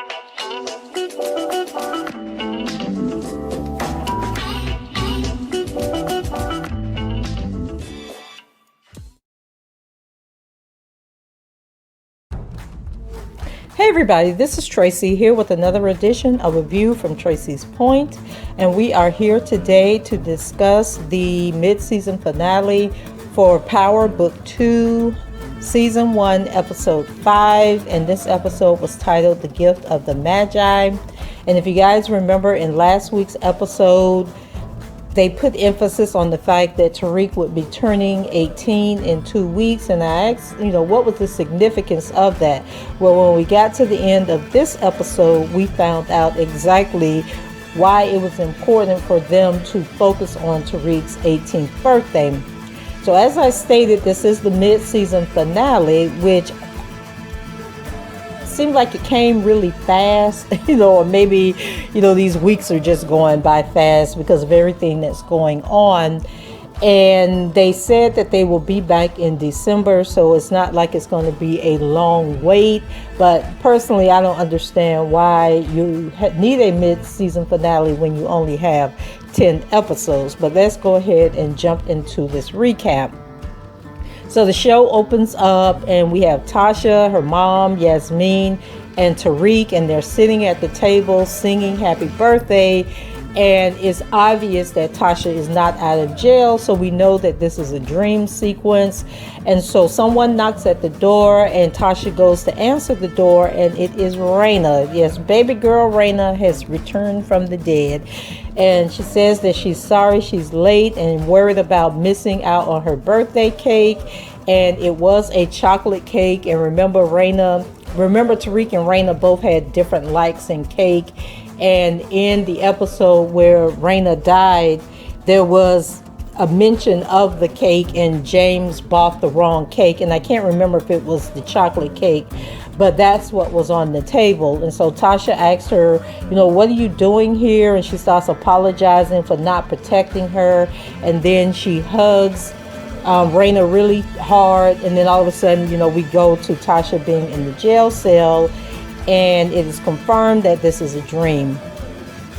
Hey everybody, this is Tracy here with another edition of A View from Tracy's Point, and we are here today to discuss the mid-season finale for Power Book 2, Season 1, Episode 5, and this episode was titled The Gift of the Magi. And if you guys remember in last week's episode, they put emphasis on the fact that Tariq would be turning 18 in 2 weeks, and I asked, what was the significance of that? Well, when we got to the end of this episode, we found out exactly why it was important for them to focus on Tariq's 18th birthday. So as I stated, this is the mid-season finale, which seemed like it came really fast, or maybe, these weeks are just going by fast because of everything that's going on. And they said that they will be back in December, so it's not like it's going to be a long wait. But personally, I don't understand why you need a mid-season finale when you only have 10 episodes. But let's go ahead and jump into this recap. So the show opens up and we have Tasha, her mom, Yasmin, and Tariq, and they're sitting at the table singing happy birthday. And it's obvious that Tasha is not out of jail, so we know that this is a dream sequence. And so someone knocks at the door and Tasha goes to answer the door, and it is Raina. Yes, baby girl Raina has returned from the dead. And she says that she's sorry she's late and worried about missing out on her birthday cake. And it was a chocolate cake. And remember Tariq and Raina both had different likes in cake. And in the episode where Raina died, there was a mention of the cake, and James bought the wrong cake. And I can't remember if it was the chocolate cake, but that's what was on the table. And so Tasha asked her, what are you doing here? And she starts apologizing for not protecting her. And then she hugs Raina really hard. And then all of a sudden, we go to Tasha being in the jail cell. And it is confirmed that this is a dream.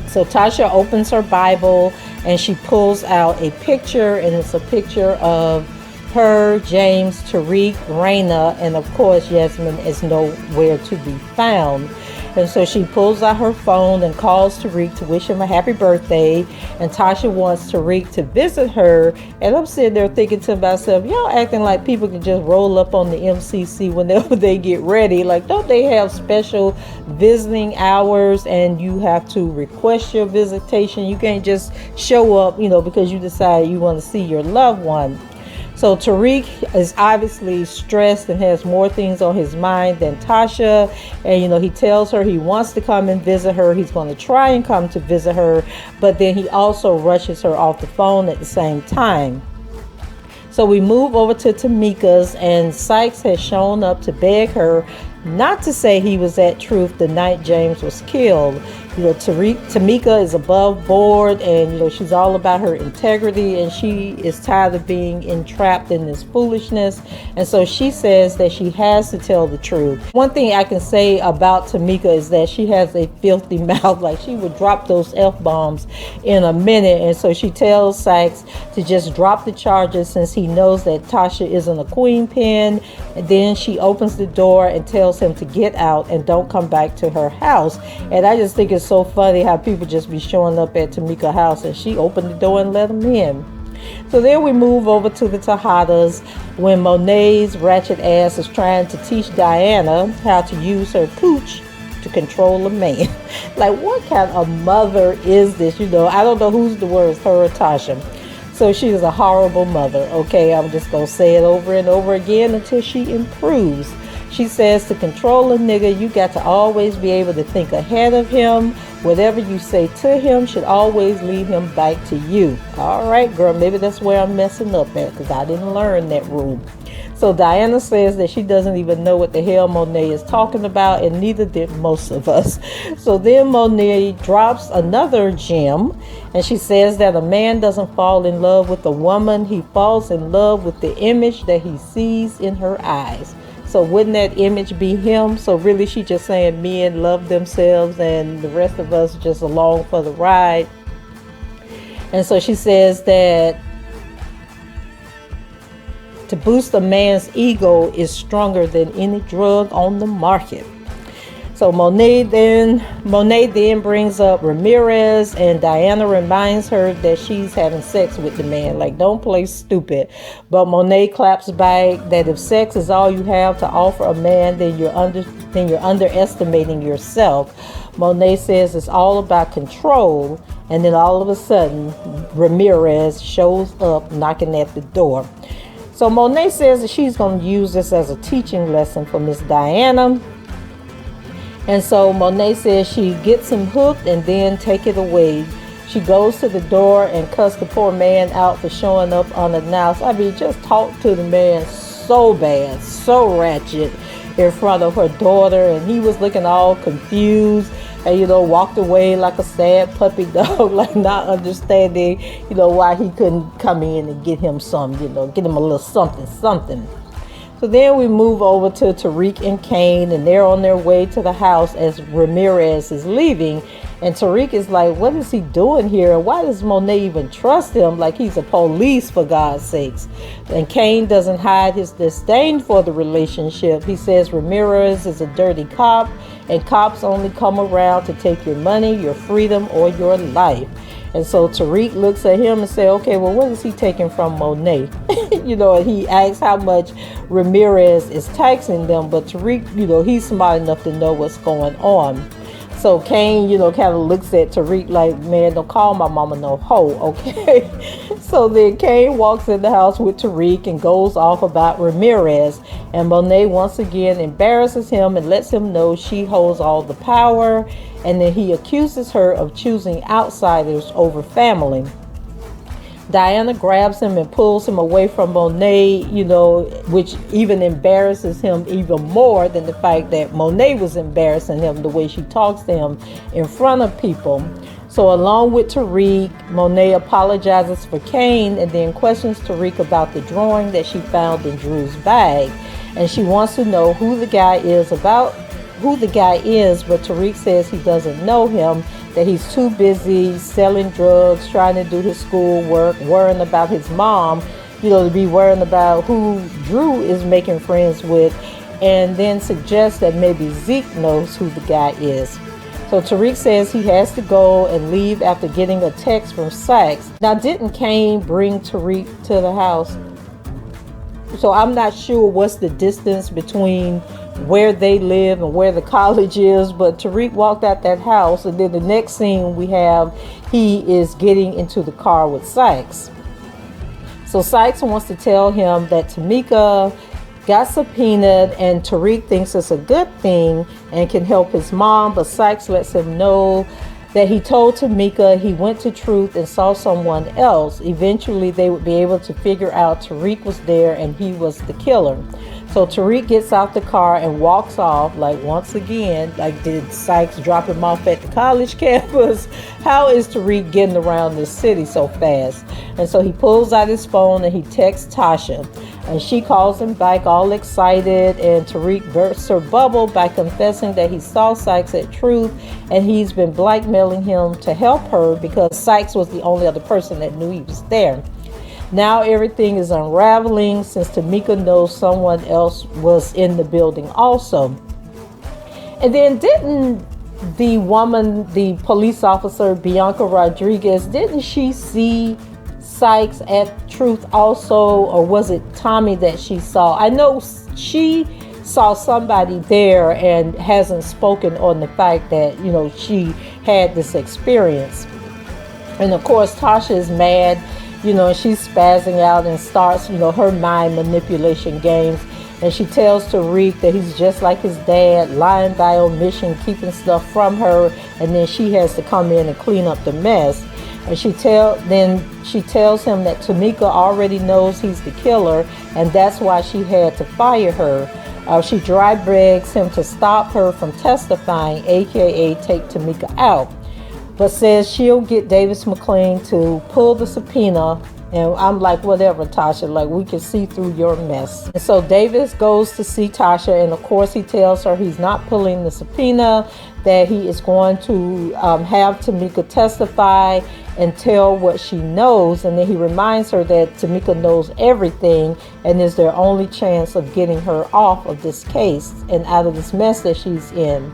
So Tasha opens her Bible and she pulls out a picture, and it's a picture of her, James, Tariq, Raina, and of course Yasmin is nowhere to be found. And so she pulls out her phone and calls Tariq to wish him a happy birthday. And Tasha wants Tariq to visit her. And I'm sitting there thinking to myself, y'all acting like people can just roll up on the MCC whenever they get ready. Like, don't they have special visiting hours and you have to request your visitation? You can't just show up, because you decide you want to see your loved one. So Tariq is obviously stressed and has more things on his mind than Tasha. And, he tells her he wants to come and visit her. He's going to try and come to visit her. But then he also rushes her off the phone at the same time. So we move over to Tamika's, and Saxe has shown up to beg her not to say he was at Truth the night James was killed. Tamika is above board, and she's all about her integrity, and she is tired of being entrapped in this foolishness. And so she says that she has to tell the truth. One thing I can say about Tamika is that she has a filthy mouth. Like, she would drop those F-bombs in a minute. And so she tells Saxe to just drop the charges since he knows that Tasha isn't a queen pin. And then she opens the door and tells him to get out and don't come back to her house. And I just think it's so funny how people just be showing up at Tamika's house, and she opened the door and let them in. So then we move over to the Tejadas when Monet's ratchet ass is trying to teach Diana how to use her pooch to control a man. Like, what kind of mother is this? I don't know who's the worst, her or Tasha. So she is a horrible mother. Okay, I'm just going to say it over and over again until she improves. She says to control a nigga, you got to always be able to think ahead of him. Whatever you say to him should always lead him back to you. All right, girl, maybe that's where I'm messing up at, because I didn't learn that rule. So Diana says that she doesn't even know what the hell Monet is talking about, and neither did most of us. So then Monet drops another gem, and she says that a man doesn't fall in love with a woman. He falls in love with the image that he sees in her eyes. So wouldn't that image be him? So really she just saying men love themselves and the rest of us just along for the ride. And so she says that to boost a man's ego is stronger than any drug on the market. So Monet then brings up Ramirez, and Diana reminds her that she's having sex with the man. Like, don't play stupid. But Monet claps back that if sex is all you have to offer a man, then you're underestimating yourself. Monet says it's all about control, and then all of a sudden Ramirez shows up knocking at the door. So Monet says that she's going to use this as a teaching lesson for Miss Diana. And so Monet says she gets him hooked and then take it away. She goes to the door and cuss the poor man out for showing up unannounced. I mean, just talk to the man so bad, so ratchet in front of her daughter. And he was looking all confused and, walked away like a sad puppy dog, like not understanding, why he couldn't come in and get him some, get him a little something. So then we move over to Tariq and Kane, and they're on their way to the house as Ramirez is leaving. And Tariq is like, what is he doing here? And why does Monet even trust him like he's a police, for God's sakes? And Kane doesn't hide his disdain for the relationship. He says Ramirez is a dirty cop, and cops only come around to take your money, your freedom, or your life. And so Tariq looks at him and says, okay, well, what is he taking from Monet? And he asks how much Ramirez is taxing them. But Tariq, he's smart enough to know what's going on. So Kane, kind of looks at Tariq like, man, don't call my mama no hoe, okay? So then Kane walks in the house with Tariq and goes off about Ramirez. And Monet once again embarrasses him and lets him know she holds all the power. And then he accuses her of choosing outsiders over family. Diana grabs him and pulls him away from Monet, which even embarrasses him even more than the fact that Monet was embarrassing him the way she talks to him in front of people. So along with Tariq, Monet apologizes for Kane and then questions Tariq about the drawing that she found in Drew's bag. And she wants to know who the guy is, but Tariq says he doesn't know him, that he's too busy selling drugs, trying to do his schoolwork, worrying about his mom, to be worrying about who Drew is making friends with, and then suggests that maybe Zeke knows who the guy is. So Tariq says he has to go and leave after getting a text from Saxe. Now, didn't Kane bring Tariq to the house? So I'm not sure what's the distance between where they live and where the college is, but Tariq walked out that house, and then the next scene we have, he is getting into the car with Saxe. So Saxe wants to tell him that Tamika got subpoenaed, and Tariq thinks it's a good thing and can help his mom, but Saxe lets him know that he told Tamika he went to Truth and saw someone else. Eventually they would be able to figure out Tariq was there and he was the killer. So Tariq gets out the car and walks off, like once again, like did Saxe drop him off at the college campus? How is Tariq getting around this city so fast? And so he pulls out his phone and he texts Tasha. And she calls him back all excited, and Tariq bursts her bubble by confessing that he saw Saxe at Truth and he's been blackmailing him to help her because Saxe was the only other person that knew he was there. Now everything is unraveling since Tamika knows someone else was in the building also. And then didn't the woman, the police officer, Bianca Rodriguez, didn't she see Saxe at Truth also, or was it Tommy that she saw? I know she saw somebody there and hasn't spoken on the fact that, she had this experience. And of course, Tasha is mad, and she's spazzing out and starts, her mind manipulation games. And she tells Tariq that he's just like his dad, lying by omission, keeping stuff from her, and then she has to come in and clean up the mess. And she tells him that Tamika already knows he's the killer, and that's why she had to fire her. She dry begs him to stop her from testifying, aka take Tamika out, but says she'll get Davis MaClean to pull the subpoena And I'm like, whatever, Tasha, like we can see through your mess. And so Davis goes to see Tasha, and of course he tells her he's not pulling the subpoena, that he is going to have Tamika testify and tell what she knows. And then he reminds her that Tamika knows everything and is their only chance of getting her off of this case and out of this mess that she's in.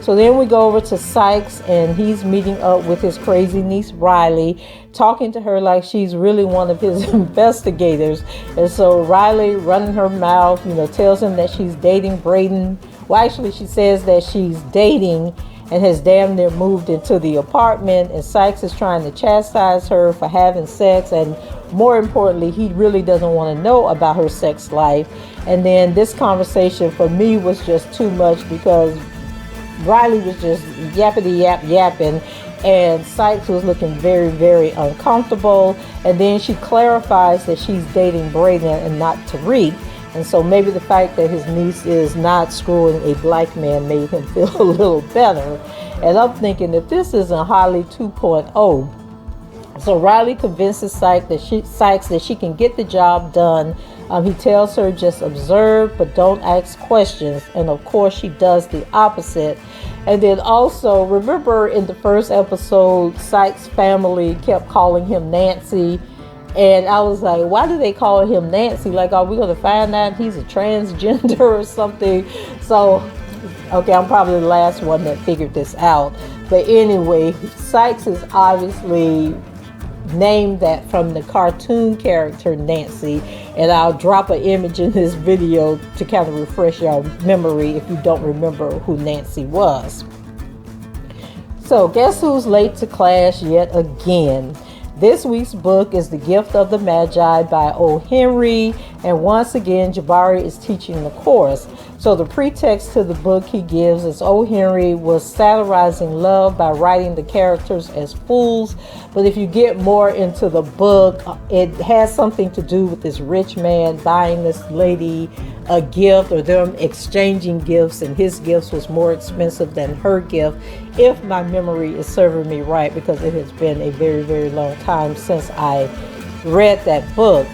So then we go over to Saxe, and he's meeting up with his crazy niece Riley, talking to her like she's really one of his investigators. And so Riley, running her mouth, tells him that she's dating Braden. Well, actually, she says that she's dating and has damn near moved into the apartment. And Saxe is trying to chastise her for having sex. And more importantly, he really doesn't want to know about her sex life. And then this conversation for me was just too much, because Riley was just yapping, and Saxe was looking very, very uncomfortable. And then she clarifies that she's dating Braden and not Tariq. And so maybe the fact that his niece is not screwing a black man made him feel a little better. And I'm thinking that this isn't Holly 2.0. So Riley convinces Saxe that she can get the job done. He tells her just observe, but don't ask questions. And of course she does the opposite. And then also, remember in the first episode, Saxe's family kept calling him Nancy. And I was like, why do they call him Nancy? Like, are we going to find out he's a transgender or something? So, okay, I'm probably the last one that figured this out. But anyway, Saxe is obviously named that from the cartoon character Nancy, and I'll drop an image in this video to kind of refresh your memory if you don't remember who Nancy was. So guess who's late to class yet again? This week's book is The Gift of the Magi by O. Henry, and once again Jabari is teaching the course. So the pretext to the book he gives is O. Henry was satirizing love by writing the characters as fools. But if you get more into the book, it has something to do with this rich man buying this lady a gift, or them exchanging gifts, and his gifts was more expensive than her gift, if my memory is serving me right, because it has been a very, very long time since I read that book.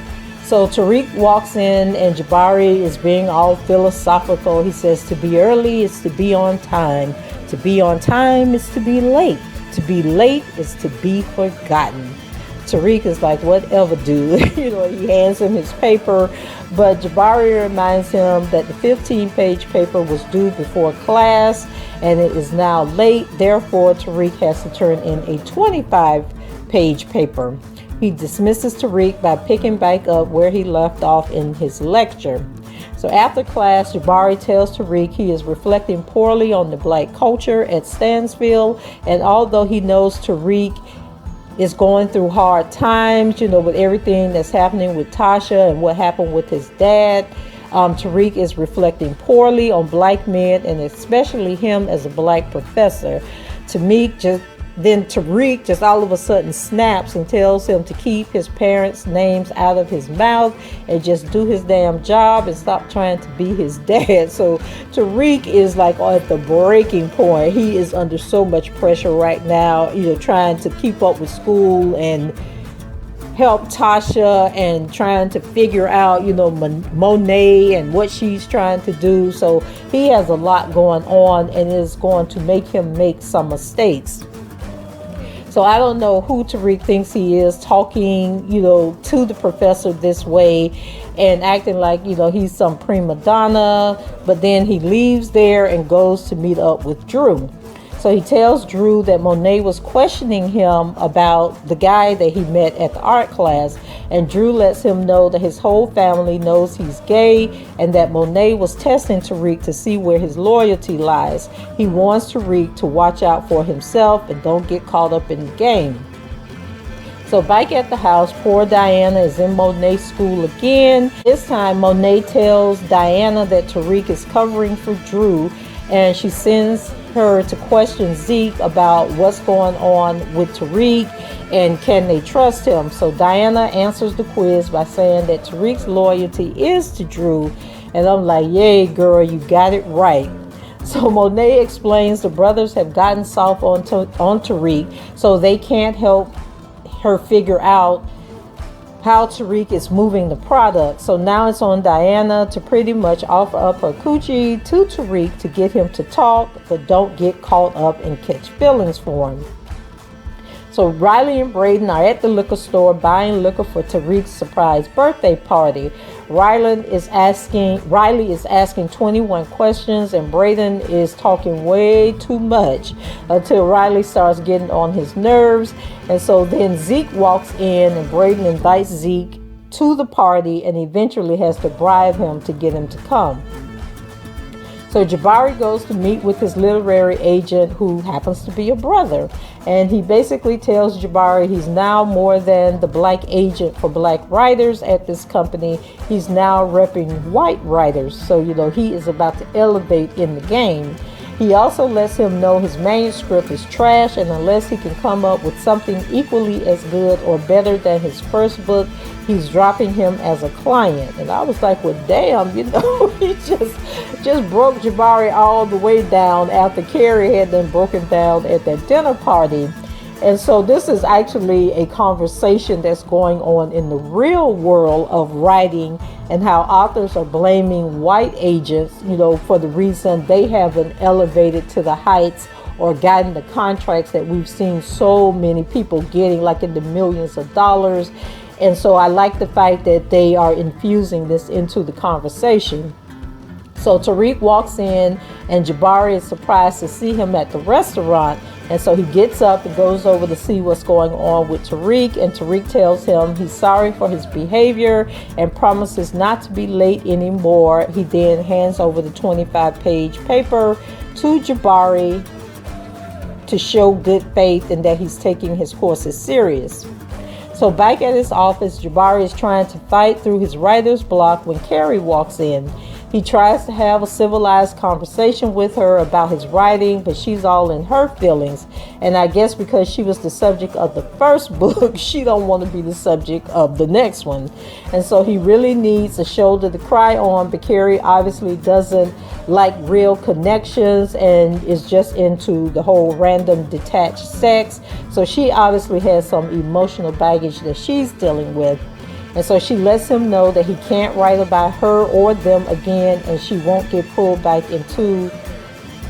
So Tariq walks in, and Jabari is being all philosophical. He says to be early is to be on time. To be on time is to be late. To be late is to be forgotten. Tariq is like, whatever, dude. He hands him his paper, but Jabari reminds him that the 15-page paper was due before class, and it is now late. Therefore, Tariq has to turn in a 25-page paper. He dismisses Tariq by picking back up where he left off in his lecture. So after class, Jabari tells Tariq he is reflecting poorly on the black culture at Stansfield, and although he knows Tariq is going through hard times, with everything that's happening with Tasha and what happened with his dad, Tariq is reflecting poorly on black men, and especially him as a black professor. Tariq just all of a sudden snaps and tells him to keep his parents' names out of his mouth and just do his damn job and stop trying to be his dad. So Tariq is like at the breaking point. He is under so much pressure right now, trying to keep up with school and help Tasha and trying to figure out, Monet and what she's trying to do. So he has a lot going on, and it is going to make him make some mistakes. So I don't know who Tariq thinks he is, talking, to the professor this way and acting like, he's some prima donna. But then he leaves there and goes to meet up with Drew. So he tells Drew that Monet was questioning him about the guy that he met at the art class. And Drew lets him know that his whole family knows he's gay and that Monet was testing Tariq to see where his loyalty lies. He warns Tariq to watch out for himself and don't get caught up in the game. So back at the house, poor Diana is in Monet's school again. This time Monet tells Diana that Tariq is covering for Drew, and she sends her to question Zeke about what's going on with Tariq and can they trust him. So Diana answers the quiz by saying that Tariq's loyalty is to Drew, and I'm like, yay girl, you got it right. So Monet explains the brothers have gotten soft on Tariq, so they can't help her figure out how Tariq is moving the product. So now it's on Diana to pretty much offer up her coochie to Tariq to get him to talk, but don't get caught up and catch feelings for him. So Riley and Braden are at the liquor store buying liquor for Tariq's surprise birthday party. Riley is asking 21 questions, and Braden is talking way too much until Riley starts getting on his nerves. And so then Zeke walks in, and Braden invites Zeke to the party and eventually has to bribe him to get him to come. So Jabari goes to meet with his literary agent, who happens to be a brother. And he basically tells Jabari he's now more than the black agent for black writers at this company. He's now repping white writers. So, he is about to elevate in the game. He also lets him know his manuscript is trash, and unless he can come up with something equally as good or better than his first book, he's dropping him as a client. And I was like, well, damn, he just broke Jabari all the way down after Carrie had been broken down at that dinner party. And so this is actually a conversation that's going on in the real world of writing, and how authors are blaming white agents, for the reason they haven't elevated to the heights or gotten the contracts that we've seen so many people getting, like in the millions of dollars. And so I like the fact that they are infusing this into the conversation. So Tariq walks in, and Jabari is surprised to see him at the restaurant. And so he gets up and goes over to see what's going on with Tariq. And Tariq tells him he's sorry for his behavior and promises not to be late anymore. He then hands over the 25-page paper to Jabari to show good faith and that he's taking his courses serious. So back at his office, Jabari is trying to fight through his writer's block when Carrie walks in. He tries to have a civilized conversation with her about his writing, but she's all in her feelings. And I guess because she was the subject of the first book, she don't want to be the subject of the next one. And so he really needs a shoulder to cry on, but Carrie obviously doesn't like real connections and is just into the whole random detached sex. So she obviously has some emotional baggage that she's dealing with. And so she lets him know that he can't write about her or them again, and she won't get pulled back into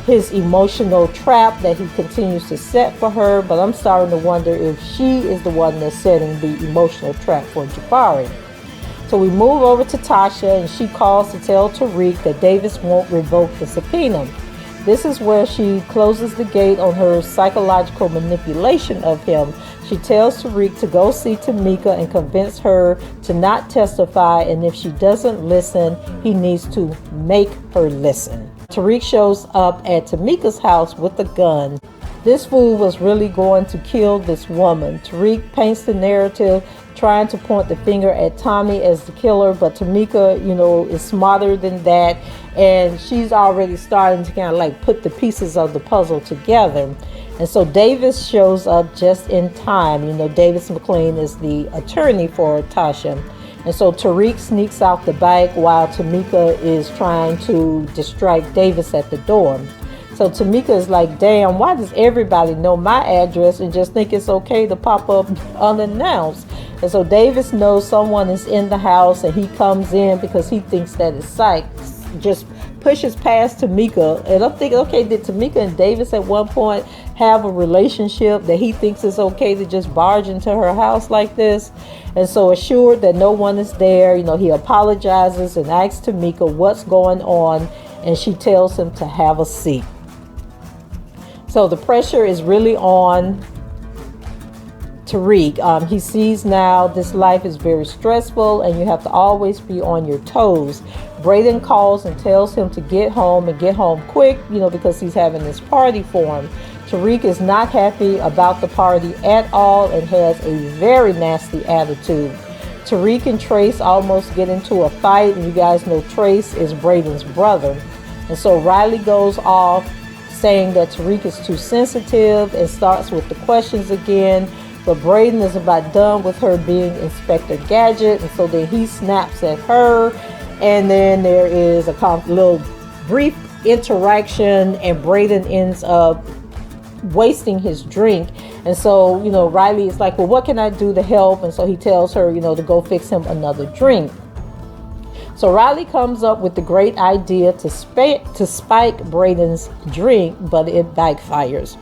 his emotional trap that he continues to set for her. But I'm starting to wonder if she is the one that's setting the emotional trap for Jabari. So we move over to Tasha, and she calls to tell Tariq that Davis won't revoke the subpoena. This is where she closes the gate on her psychological manipulation of him. She tells Tariq to go see Tamika and convince her to not testify, and if she doesn't listen, he needs to make her listen. Tariq shows up at Tamika's house with a gun. This fool was really going to kill this woman. Tariq paints the narrative trying to point the finger at Tommy as the killer, but Tamika, is smarter than that, and she's already starting to kind of like put the pieces of the puzzle together. And so Davis shows up just in time. Davis MaClean is the attorney for Tasha. And so Tariq sneaks out the back while Tamika is trying to distract Davis at the door. So Tamika is like, damn, why does everybody know my address and just think it's okay to pop up unannounced? And so Davis knows someone is in the house, and he comes in because he thinks that it's Saxe. Just pushes past Tamika. And I'm thinking, okay, did Tamika and Davis at one point have a relationship that he thinks it's okay to just barge into her house like this? And so assured that no one is there, he apologizes and asks Tamika what's going on, and she tells him to have a seat. So the pressure is really on Tariq. He sees now this life is very stressful and you have to always be on your toes. Braden calls and tells him to get home and get home quick, because he's having this party for him. Tariq is not happy about the party at all and has a very nasty attitude. Tariq and Trace almost get into a fight, and you guys know Trace is Braden's brother. And so Riley goes off saying that Tariq is too sensitive and starts with the questions again. But Braden is about done with her being Inspector Gadget, and so then he snaps at her, and then there is a little brief interaction, and Braden ends up wasting his drink. And so, Riley is like, well, what can I do to help? And so he tells her, to go fix him another drink. So Riley comes up with the great idea to spike Braden's drink, but it backfires.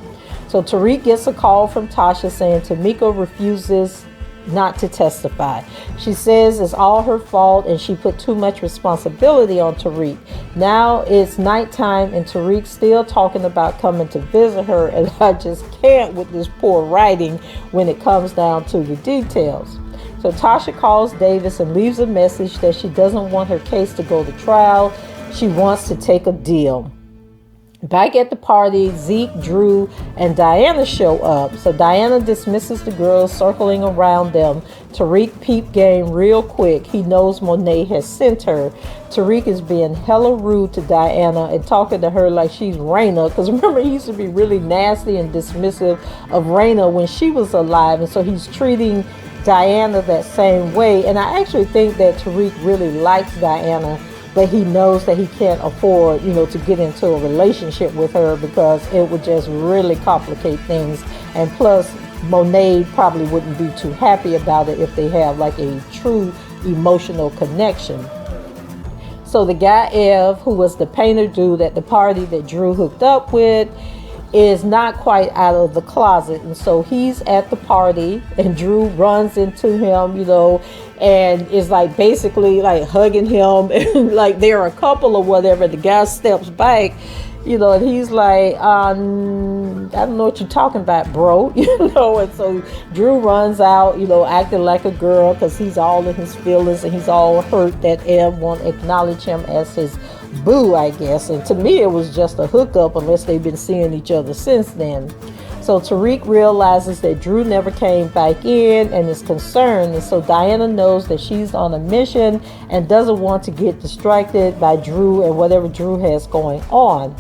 So Tariq gets a call from Tasha saying Tamika refuses not to testify. She says it's all her fault and she put too much responsibility on Tariq. Now it's nighttime and Tariq's still talking about coming to visit her, and I just can't with this poor writing when it comes down to the details. So Tasha calls Davis and leaves a message that she doesn't want her case to go to trial. She wants to take a deal. Back at the party, Zeke, Drew, and Diana show up. So Diana dismisses the girls circling around them. Tariq peep game real quick. He knows Monet has sent her. Tariq is being hella rude to Diana and talking to her like she's Raina. Because remember, he used to be really nasty and dismissive of Raina when she was alive. And so he's treating Diana that same way. And I actually think that Tariq really likes Diana, but he knows that he can't afford, to get into a relationship with her because it would just really complicate things. And plus, Monet probably wouldn't be too happy about it if they have like a true emotional connection. So the guy Ev, who was the painter dude at the party that Drew hooked up with, is not quite out of the closet. And so he's at the party and Drew runs into him, and is like basically like hugging him and like they're a couple or whatever. The guy steps back, and he's like, I don't know what you're talking about, bro. And so Drew runs out, acting like a girl because he's all in his feelings and he's all hurt that Ev won't acknowledge him as his boo, I guess. And to me, it was just a hookup unless they've been seeing each other since then. So Tariq realizes that Drew never came back in and is concerned. And so Diana knows that she's on a mission and doesn't want to get distracted by Drew and whatever Drew has going on.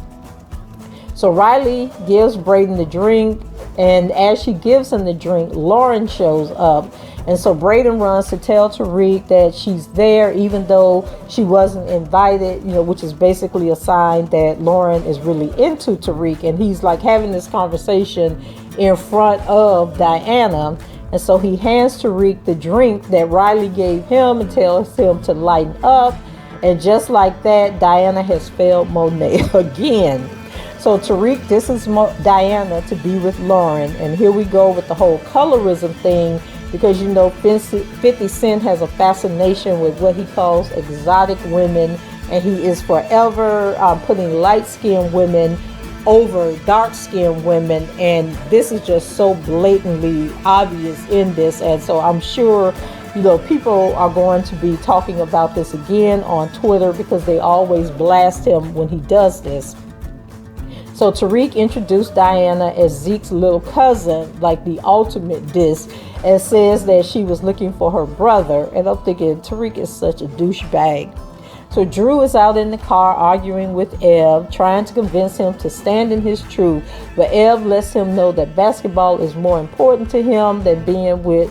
So Riley gives Braden the drink, and as she gives him the drink, Lauren shows up. And so Braden runs to tell Tariq that she's there even though she wasn't invited, which is basically a sign that Lauren is really into Tariq. And he's like having this conversation in front of Diana. And so he hands Tariq the drink that Riley gave him and tells him to lighten up. And just like that, Diana has failed Monet again. So Tariq disses Diana to be with Lauren. And here we go with the whole colorism thing, because 50 Cent has a fascination with what he calls exotic women, and he is forever putting light-skinned women over dark-skinned women, and this is just so blatantly obvious in this. And so I'm sure people are going to be talking about this again on Twitter because they always blast him when he does this. So Tariq introduced Diana as Zeke's little cousin, like the ultimate diss, and says that she was looking for her brother. And I'm thinking, Tariq is such a douchebag. So Drew is out in the car arguing with Ev, trying to convince him to stand in his truth. But Ev lets him know that basketball is more important to him than being with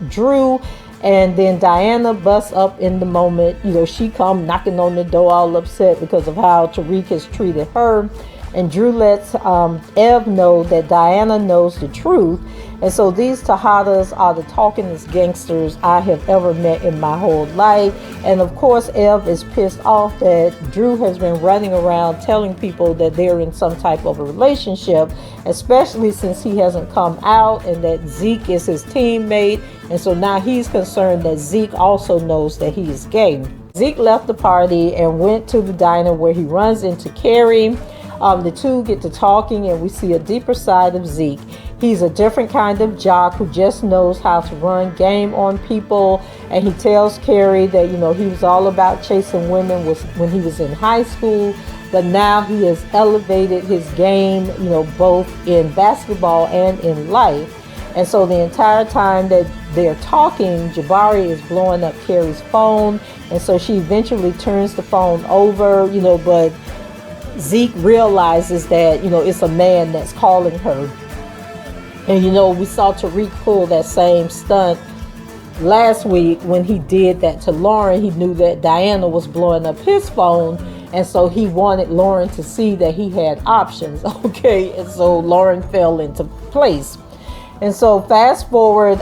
Drew. And then Diana busts up in the moment. She come knocking on the door all upset because of how Tariq has treated her. And Drew lets Ev know that Diana knows the truth. And so these Tejadas are the talkingest gangsters I have ever met in my whole life. And of course, Ev is pissed off that Drew has been running around telling people that they're in some type of a relationship, especially since he hasn't come out and that Zeke is his teammate. And so now he's concerned that Zeke also knows that he is gay. Zeke left the party and went to the diner where he runs into Carrie. The two get to talking and we see a deeper side of Zeke. He's a different kind of jock who just knows how to run game on people. And he tells Carrie that, he was all about chasing women when he was in high school. But now he has elevated his game, both in basketball and in life. And so the entire time that they're talking, Jabari is blowing up Carrie's phone. And so she eventually turns the phone over, but Zeke realizes that, it's a man that's calling her. And, we saw Tariq pull that same stunt last week when he did that to Lauren. He knew that Diana was blowing up his phone. And so he wanted Lauren to see that he had options. Okay, and so Lauren fell into place. And so fast forward,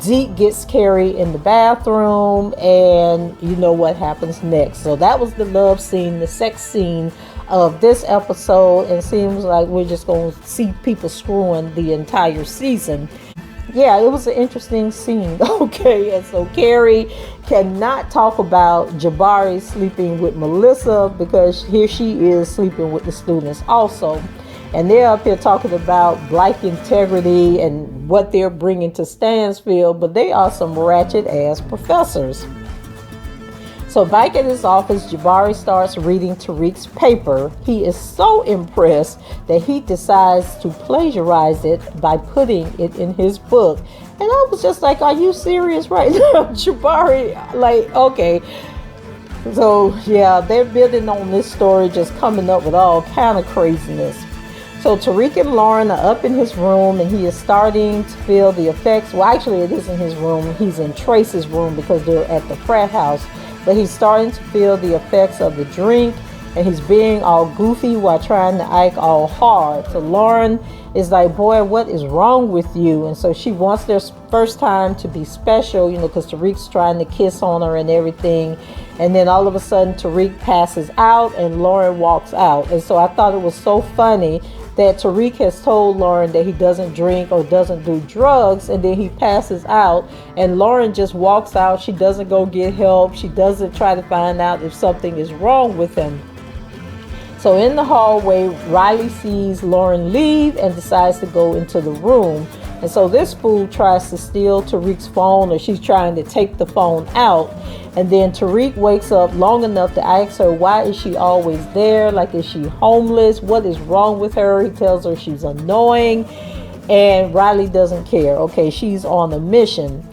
Zeke gets Carrie in the bathroom, and you know what happens next. So that was the love scene, the sex scene of this episode. And it seems like we're just going to see people screwing the entire season. Yeah, it was an interesting scene. Okay, and so Carrie cannot talk about Jabari sleeping with Melissa because here she is sleeping with the students also. And they're up here talking about black integrity and what they're bringing to Stansfield, but they are some ratchet ass professors. So back at his office, Jabari starts reading Tariq's paper. He is so impressed that he decides to plagiarize it by putting it in his book. And I was just like, are you serious right now, Jabari? Like, okay. So yeah, they're building on this story, just coming up with all kind of craziness. So Tariq and Lauren are up in his room, and he is starting to feel the effects. Well, actually, it isn't his room. He's in Trace's room because they're at the frat house. But he's starting to feel the effects of the drink, and he's being all goofy while trying to act all hard. So Lauren is like, boy, what is wrong with you? And so she wants their first time to be special, you know, because Tariq's trying to kiss on her and everything. And then all of a sudden, Tariq passes out and Lauren walks out. And so I thought it was so funny that Tariq has told Lauren that he doesn't drink or doesn't do drugs, and then he passes out and Lauren just walks out. She doesn't go get help. She doesn't try to find out if something is wrong with him. So in the hallway, Riley sees Lauren leave and decides to go into the room. And so this fool tries to steal Tariq's phone, or she's trying to take the phone out. And then Tariq wakes up long enough to ask her, why is she always there? Like, is she homeless? What is wrong with her? He tells her she's annoying. And Riley doesn't care. Okay, she's on a mission.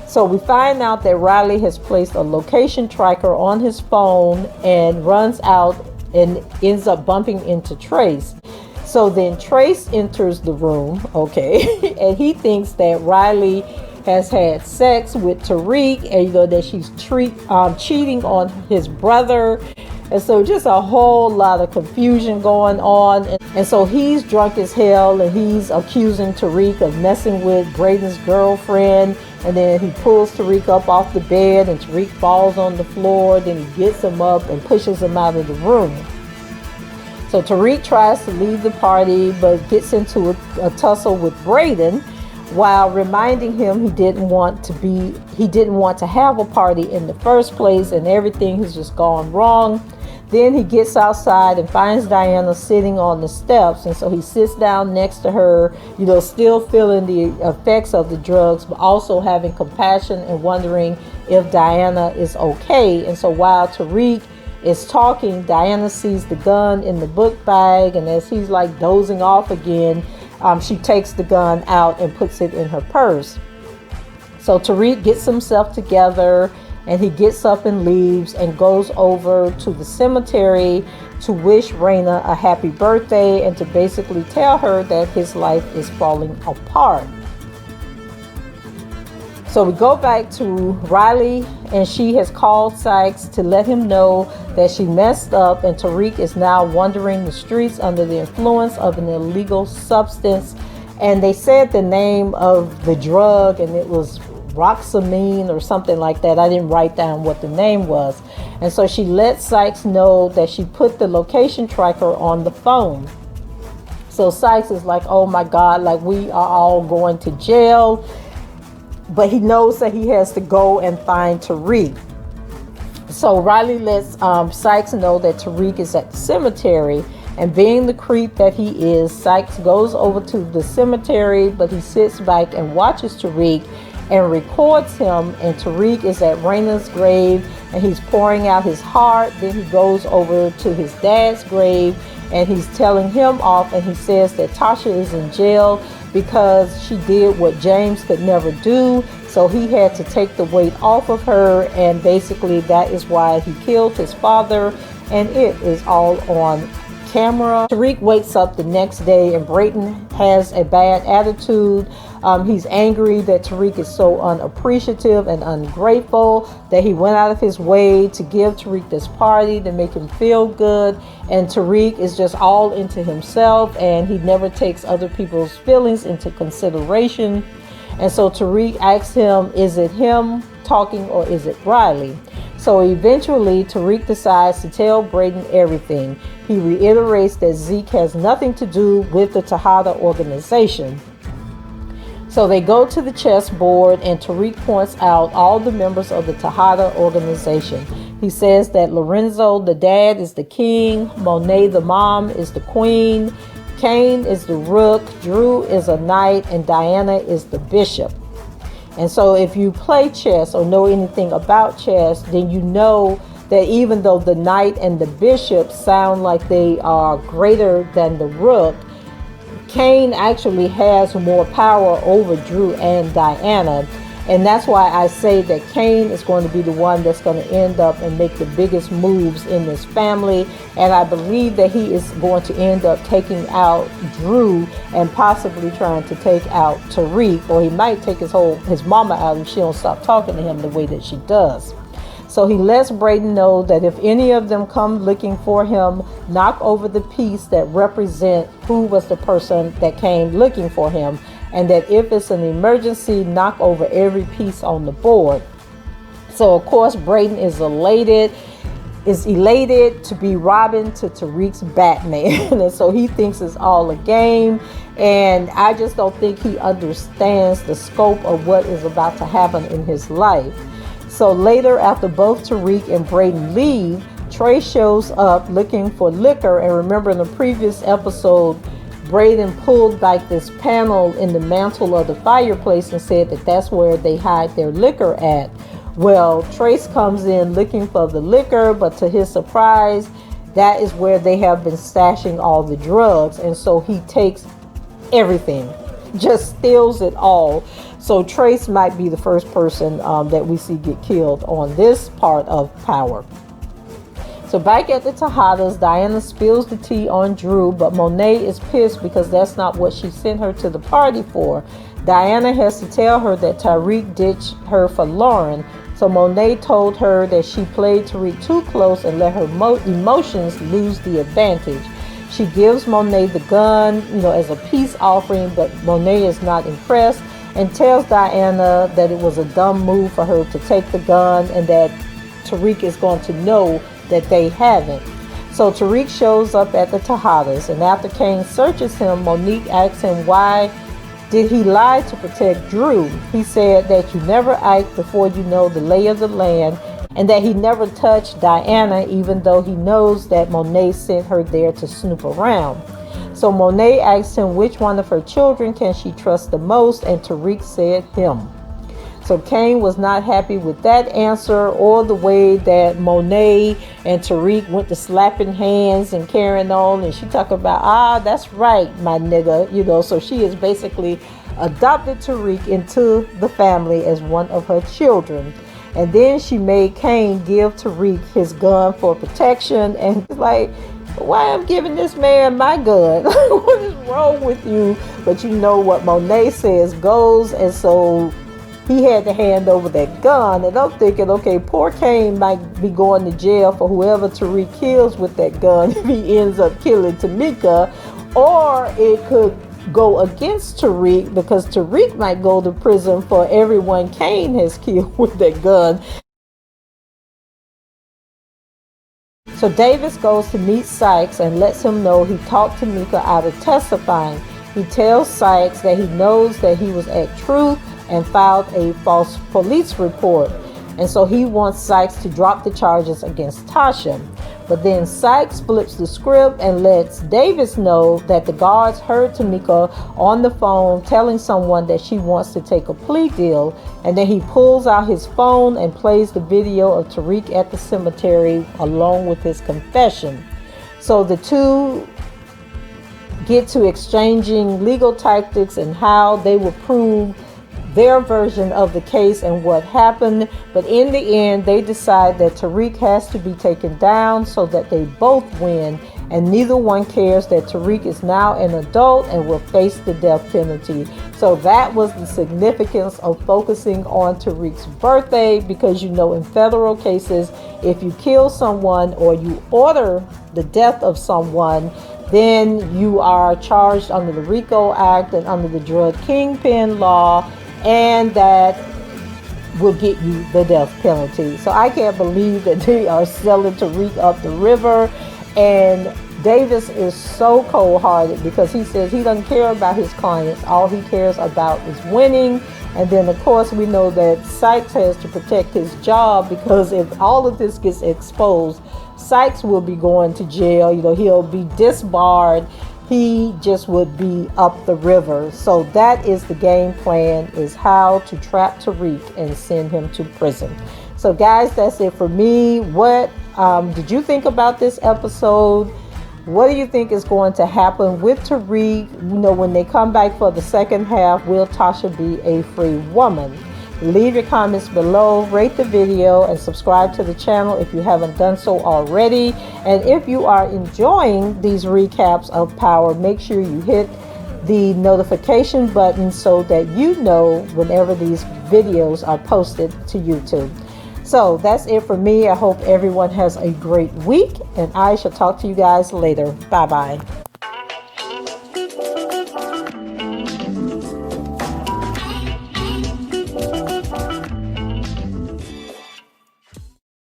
So we find out that Riley has placed a location tracker on his phone and runs out and ends up bumping into Trace. So then Trace enters the room, okay, and he thinks that Riley has had sex with Tariq, and you know that she's cheating on his brother. And so just a whole lot of confusion going on. And so he's drunk as hell, and he's accusing Tariq of messing with Braden's girlfriend. And then he pulls Tariq up off the bed, and Tariq falls on the floor. Then he gets him up and pushes him out of the room. So Tariq tries to leave the party, but gets into a tussle with Braden, while reminding him he didn't want to have a party in the first place, and everything has just gone wrong. Then he gets outside and finds Diana sitting on the steps, and so he sits down next to her, you know, still feeling the effects of the drugs, but also having compassion and wondering if Diana is okay. And so while Tariq is talking, Diana sees the gun in the book bag, and as he's like dozing off again, she takes the gun out and puts it in her purse. So Tariq gets himself together, and he gets up and leaves and goes over to the cemetery to wish Raina a happy birthday and to basically tell her that his life is falling apart. So we go back to Riley, and she has called Saxe to let him know that she messed up, and Tariq is now wandering the streets under the influence of an illegal substance. And they said the name of the drug, and it was Roxamine or something like that. I didn't write down what the name was. And so she let Saxe know that she put the location tracker on the phone. So Saxe is like, oh my God, like we are all going to jail. But he knows that he has to go and find Tariq. So Riley lets Saxe know that Tariq is at the cemetery. And being the creep that he is, Saxe goes over to the cemetery, but he sits back and watches Tariq and records him. And Tariq is at Raina's grave, and he's pouring out his heart. Then he goes over to his dad's grave, and he's telling him off, and he says that Tasha is in jail because she did what James could never do. So he had to take the weight off of her, and basically that is why he killed his father, and it is all on camera. Tariq wakes up the next day and Brayden has a bad attitude. He's angry that Tariq is so unappreciative and ungrateful, that he went out of his way to give Tariq this party to make him feel good. And Tariq is just all into himself and he never takes other people's feelings into consideration. And so Tariq asks him, is it him talking or is it Riley? So eventually Tariq decides to tell Brayden everything. He reiterates that Zeke has nothing to do with the Tejada organization. So they go to the chessboard and Tariq points out all the members of the Tejada organization. He says that Lorenzo, the dad, is the king, Monet, the mom, is the queen, Cain is the rook, Drew is a knight, and Diana is the bishop. And so if you play chess or know anything about chess, then you know that even though the knight and the bishop sound like they are greater than the rook, Cain actually has more power over Drew and Diana. And that's why I say that Cain is going to be the one that's going to end up and make the biggest moves in this family. And I believe that he is going to end up taking out Drew and possibly trying to take out Tariq, or he might take his mama out if she don't stop talking to him the way that she does. So he lets Brayden know that if any of them come looking for him, knock over the piece that represent who was the person that came looking for him. And that if it's an emergency, knock over every piece on the board. So of course Brayden is elated to be Robin to Tariq's Batman. And so he thinks it's all a game. And I just don't think he understands the scope of what is about to happen in his life. So later, after both Tariq and Brayden leave, Trey shows up looking for liquor. And remember in the previous episode, Brayden pulled back this panel in the mantle of the fireplace and said that that's where they hide their liquor at. Well, Trace comes in looking for the liquor, but to his surprise, that is where they have been stashing all the drugs. And so he takes everything, just steals it all. So Trace might be the first person that we see get killed on this part of Power. So back at the Tejadas, Diana spills the tea on Drew, but Monet is pissed because that's not what she sent her to the party for. Diana has to tell her that Tariq ditched her for Lauren. So Monet told her that she played Tariq too close and let her emotions lose the advantage. She gives Monet the gun, as a peace offering, but Monet is not impressed and tells Diana that it was a dumb move for her to take the gun and that Tariq is going to know that they haven't. So Tariq shows up at the Tejadas, and after Cain searches him, Monique asks him why did he lie to protect Drew. He said that you never act before you know the lay of the land, and that he never touched Diana even though he knows that Monet sent her there to snoop around. So Monet asked him which one of her children can she trust the most, and Tariq said him. So Cain was not happy with that answer or the way that Monet and Tariq went to slapping hands and carrying on. And she talked about, that's right, my nigga. So she has basically adopted Tariq into the family as one of her children. And then she made Cain give Tariq his gun for protection. And it's like, why I'm giving this man my gun? What is wrong with you? But you know what Monet says goes. And so he had to hand over that gun. And I'm thinking, okay, poor Cain might be going to jail for whoever Tariq kills with that gun if he ends up killing Tamika. Or it could go against Tariq because Tariq might go to prison for everyone Cain has killed with that gun. So Davis goes to meet Saxe and lets him know he talked Tamika out of testifying. He tells Saxe that he knows that he was at truth and filed a false police report. And so he wants Saxe to drop the charges against Tasha. But then Saxe flips the script and lets Davis know that the guards heard Tamika on the phone telling someone that she wants to take a plea deal. And then he pulls out his phone and plays the video of Tariq at the cemetery along with his confession. So the two get to exchanging legal tactics and how they will prove their version of the case and what happened. But in the end, they decide that Tariq has to be taken down so that they both win. and neither one cares that Tariq is now an adult and will face the death penalty. So that was the significance of focusing on Tariq's birthday, because you know, in federal cases, if you kill someone or you order the death of someone, then you are charged under the RICO Act and under the drug kingpin law, and that will get you the death penalty. So I can't believe that they are selling Tariq up the river. And Davis is so cold-hearted because he says he doesn't care about his clients. All he cares about is winning. And then, of course, we know that Saxe has to protect his job, because if all of this gets exposed, Saxe will be going to jail. You know, he'll be disbarred. He just would be up the river. So that is the game plan, is how to trap Tariq and send him to prison. So guys, that's it for me. What did you think about this episode? What do you think is going to happen with Tariq? You know, when they come back for the second half, will Tasha be a free woman? Leave your comments below, rate the video, and subscribe to the channel if you haven't done so already. And if you are enjoying these recaps of Power, make sure you hit the notification button so that you know whenever these videos are posted to YouTube. So that's it for me. I hope everyone has a great week, and I shall talk to you guys later. Bye-bye.